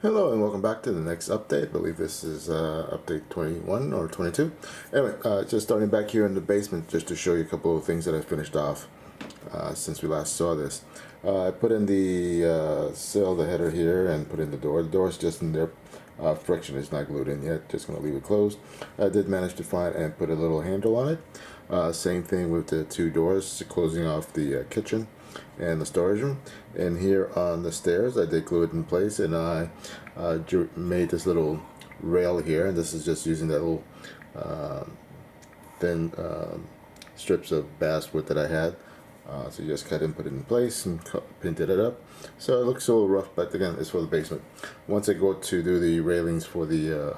Hello and welcome back to the next update. I believe this is update 21 or 22. Anyway, just starting back here in the basement just to show you a couple of things that I finished off since we last saw this. I put in the sill, the header here, and put in the door. The door is just in there. Friction is not glued in yet, just going to leave it closed. I did manage to find and put a little handle on it. Same thing with the two doors closing off the kitchen and the storage room. And here on the stairs I did glue it in place, and I made this little rail here, and this is just using that little thin strips of basswood that I had. So you just cut it and put it in place and painted it up. So it looks a little rough, but again, it's for the basement. Once I go to do the railings for the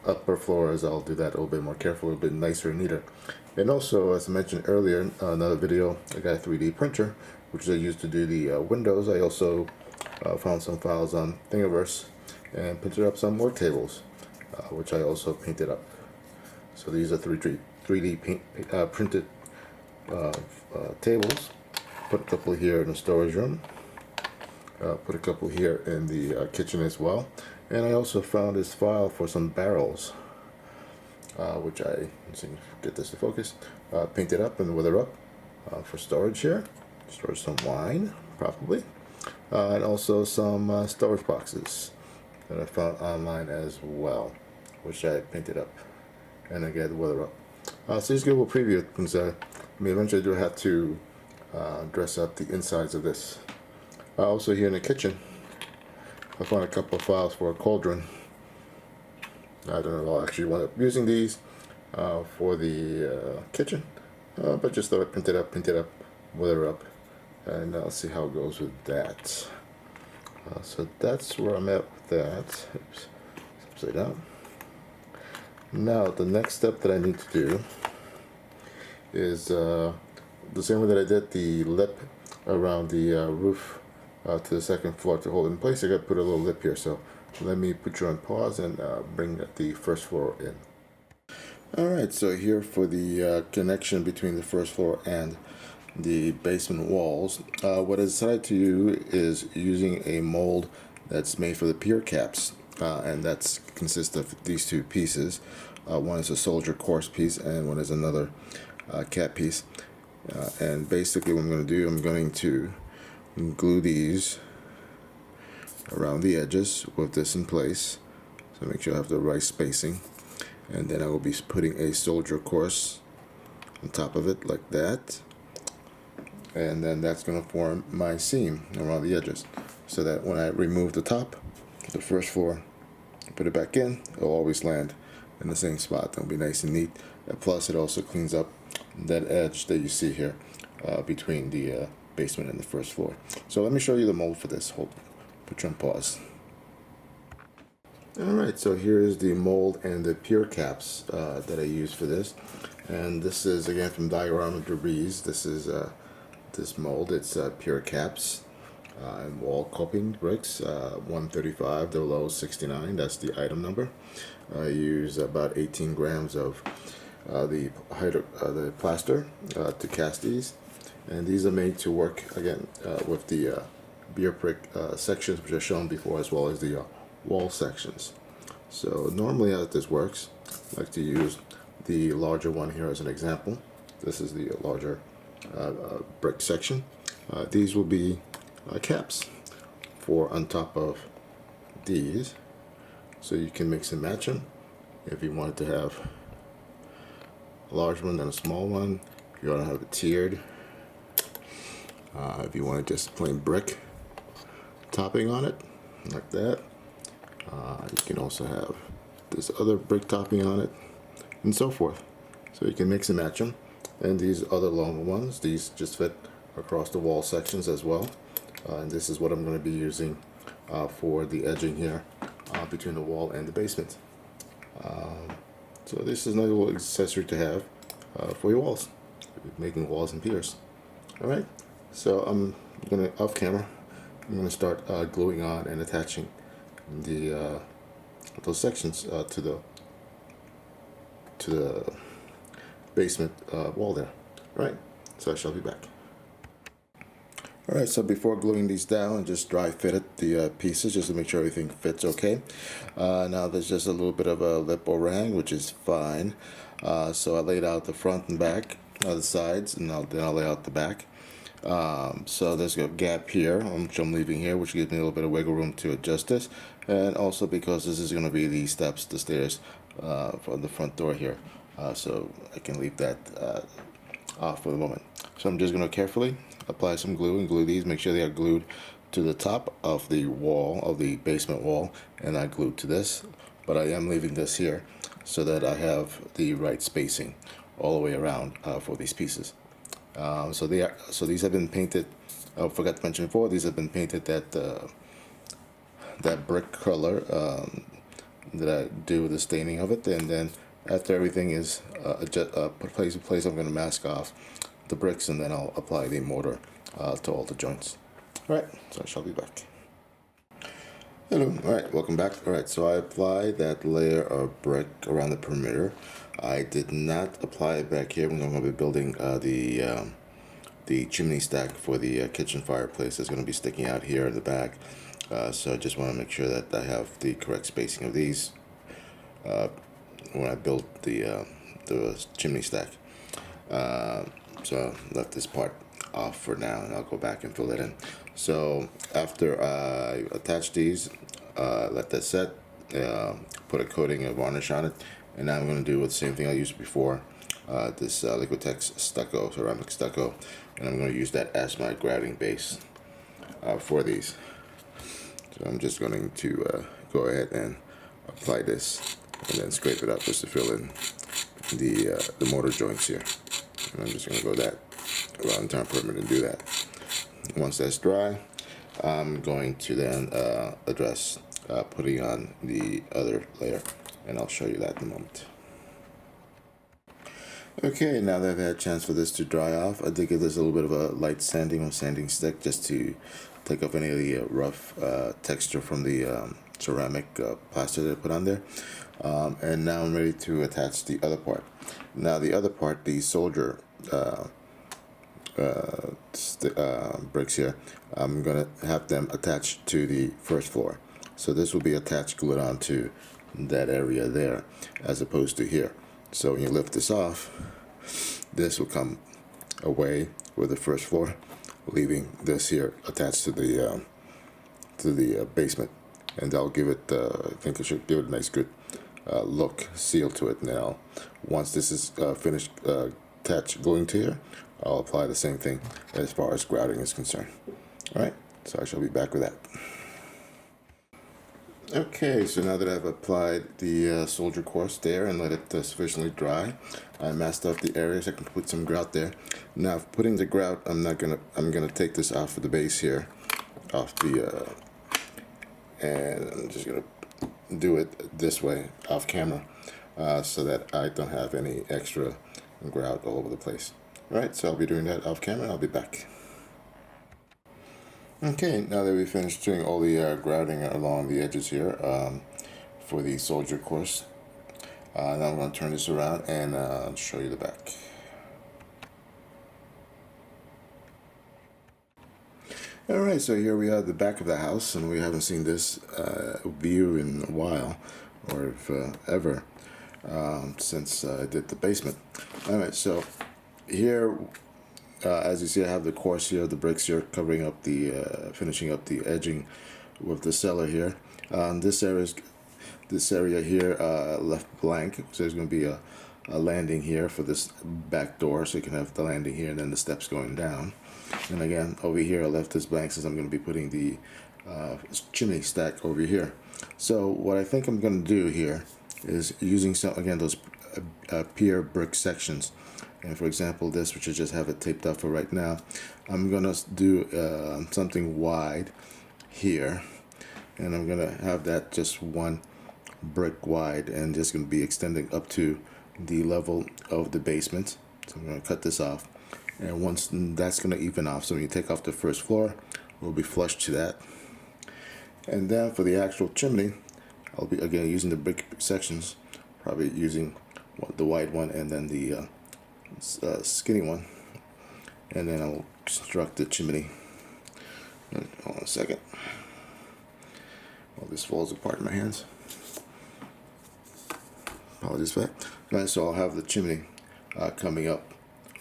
upper floors, I'll do that a little bit more careful, a little bit nicer and neater. And also, as I mentioned earlier, another video, I got a 3D printer, which I used to do the windows. I also found some files on Thingiverse and printed up some work tables, which I also painted up. So these are 3D printed tables. Put a couple here in the storage room. Put a couple here in the kitchen as well. And I also found this file for some barrels, which let's see, get this to focus, painted up and weather up for storage here. Storage some wine, probably. And also some storage boxes that I found online as well, which I painted up. And again, weather up. So just give a little preview, because eventually I do have to dress up the insides of this. Also here in the kitchen, I found a couple of files for a cauldron. I don't know if I'll actually wind up using these for the kitchen, but just thought I'd print it up, weather up, and I'll see how it goes with that. So that's where I'm at with that. Oops, upside down. Now the next step that I need to do is the same way that I did the lip around the roof to the second floor to hold it in place. I got to put a little lip here, so let me put you on pause and bring the first floor in. Alright, so here for the connection between the first floor and the basement walls, what I decided to do is using a mold that's made for the pier caps, and that consists of these two pieces. One is a soldier course piece and one is another cap piece. And basically what I'm going to do, I'm going to glue these around the edges with this in place, so make sure I have the right spacing, and then I will be putting a soldier course on top of it like that, and then that's going to form my seam around the edges, so that when I remove the top, the first floor, put it back in, it'll always land in the same spot. It'll be nice and neat, and plus it also cleans up that edge that you see here between the basement and the first floor. So let me show you the mold for this. Put you on pause. Alright, so here is the mold and the pier caps that I use for this. And this is again from Diorama Debris. This is this mold. It's pier caps and wall coping bricks, 135 0069. That's the item number. I use about 18 grams of the plaster to cast these, and these are made to work again with the beer brick sections, which are shown before, as well as the wall sections. So normally as this works, I like to use the larger one here as an example. This is the larger brick section. These will be caps for on top of these, so you can mix and match them if you wanted to have a large one and a small one. If you want to have it tiered, if you want just plain brick topping on it like that, you can also have this other brick topping on it, and so forth. So you can mix and match them. And these other longer ones, these just fit across the wall sections as well. And this is what I'm going to be using for the edging here between the wall and the basement. So this is another little accessory to have for your walls, making walls and piers. Alright, so I'm going to, off camera, I'm going to start gluing on and attaching the those sections to the basement wall there. Right, so I shall be back. Alright, so before gluing these down, just dry fitted the pieces just to make sure everything fits okay. Now there's just a little bit of a lip overhang, which is fine. So I laid out the front and back, the sides, and then I'll lay out the back. So there's a gap here, which I'm leaving here, which gives me a little bit of wiggle room to adjust this. And also because this is going to be the steps, the stairs from the front door here. So I can leave that off for the moment. So I'm just going to carefully apply some glue and glue these. Make sure they are glued to the top of the wall, of the basement wall, and not glued to this. But I am leaving this here so that I have the right spacing all the way around for these pieces. So these have been painted. I forgot to mention before, these have been painted that brick color that I do with the staining of it, and then after everything is put place in place, I'm going to mask off the bricks, and then I'll apply the mortar to all the joints. Alright, so I shall be back. Hello, alright, welcome back. Alright, so I applied that layer of brick around the perimeter. I did not apply it back here when I'm going to be building the chimney stack for the kitchen fireplace. It's going to be sticking out here in the back. So I just want to make sure that I have the correct spacing of these when I build the chimney stack. So I left this part off for now, and I'll go back and fill it in. So after I attach these, let that set, put a coating of varnish on it, and now I'm going to do the same thing I used before, this Liquitex stucco, ceramic stucco, and I'm going to use that as my grouting base for these. So I'm just going to go ahead and apply this, and then scrape it up just to fill in the mortar joints here. And I'm just going to go that around the entire perimeter and do that. Once that's dry, I'm going to then address putting on the other layer, and I'll show you that in a moment. Okay, now that I've had a chance for this to dry off, I did give this a little bit of a light sanding or sanding stick just to take off any of the rough texture from the ceramic plaster that I put on there. And now I'm ready to attach the other part. Now the other part, the soldier bricks here, I'm going to have them attached to the first floor. So this will be attached, glued onto that area there, as opposed to here. So when you lift this off, this will come away with the first floor, leaving this here attached to the basement, and that'll give it. I think it should give it a nice good look, seal to it. Now, once this is finished attached, gluing to here, I'll apply the same thing as far as grouting is concerned. All right, so I shall be back with that. Okay, so now that I've applied the soldier course there and let it sufficiently dry, I masked off the areas. I can put some grout there. Now, putting the grout, I'm gonna take this off of the base here, off the, and I'm just gonna do it this way, off camera, so that I don't have any extra grout all over the place. All right, so I'll be doing that off camera, and I'll be back. Okay, now that we finished doing all the grouting along the edges here for the soldier course, now I'm going to turn this around and show you the back. Alright, so here we are at the back of the house, and we haven't seen this view in a while, or if ever, since I did the basement. Alright, so here, as you see, I have the course here, the bricks here, covering up the, finishing up the edging with the cellar here. This area here left blank, so there's going to be a landing here for this back door, so you can have the landing here and then the steps going down. And again, over here I left this blank since I'm going to be putting the chimney stack over here. So what I think I'm going to do here is using some, again, those pier brick sections. And for example, this, which I just have it taped up for right now, I'm going to do something wide here, and I'm going to have that just one brick wide, and just going to be extending up to the level of the basement. So I'm going to cut this off, and once that's going to even off, so when you take off the first floor, we'll be flush to that. And then for the actual chimney, I'll be again using the brick sections, probably using the wide one and then the skinny one, and then I'll construct the chimney second. Well, this falls apart in my hands. Apologies for that. Right, so I'll have the chimney coming up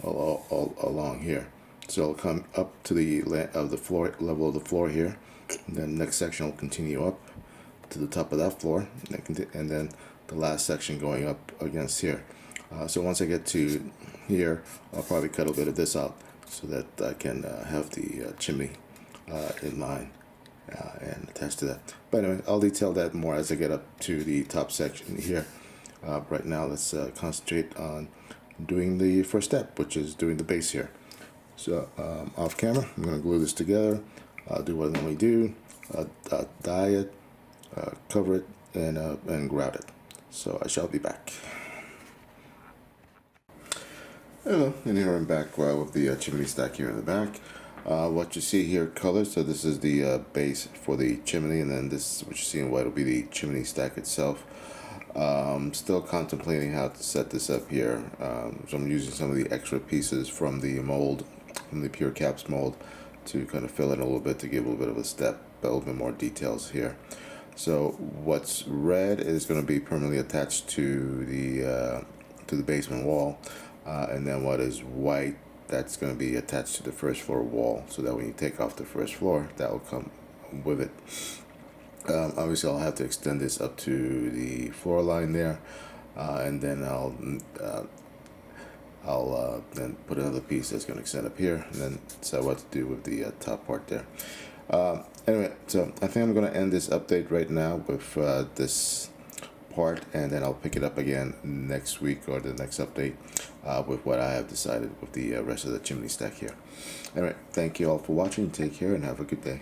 all along here. So it'll come up to the floor level of the floor here, and then the next section will continue up to the top of that floor, and then the last section going up against here. So once I get to here, I'll probably cut a bit of this out so that I can have the chimney in line and attach to that. But anyway, I'll detail that more as I get up to the top section here. Right now, let's concentrate on doing the first step, which is doing the base here. So off camera, I'm going to glue this together. I'll do what I normally do, dye it, cover it, and grout it. So I shall be back. Hello, and here I'm back with the chimney stack here in the back. What you see here colored, so this is the base for the chimney, and then this, what you see in white, will be the chimney stack itself. Still contemplating how to set this up here. So I'm using some of the extra pieces from the mold, from the Pure Caps mold, to kind of fill in a little bit, to give a little bit of a step, a little bit more details here. So what's red is going to be permanently attached to the basement wall, and then what is white, that's going to be attached to the first floor wall, so that when you take off the first floor, that will come with it. Obviously, I'll have to extend this up to the floor line there, and then I'll then put another piece that's going to extend up here, and then decide what to do with the top part there. Anyway, so I think I'm going to end this update right now with this part, and then I'll pick it up again next week or the next update with what I have decided with the rest of the chimney stack here. Anyway, thank you all for watching. Take care and have a good day.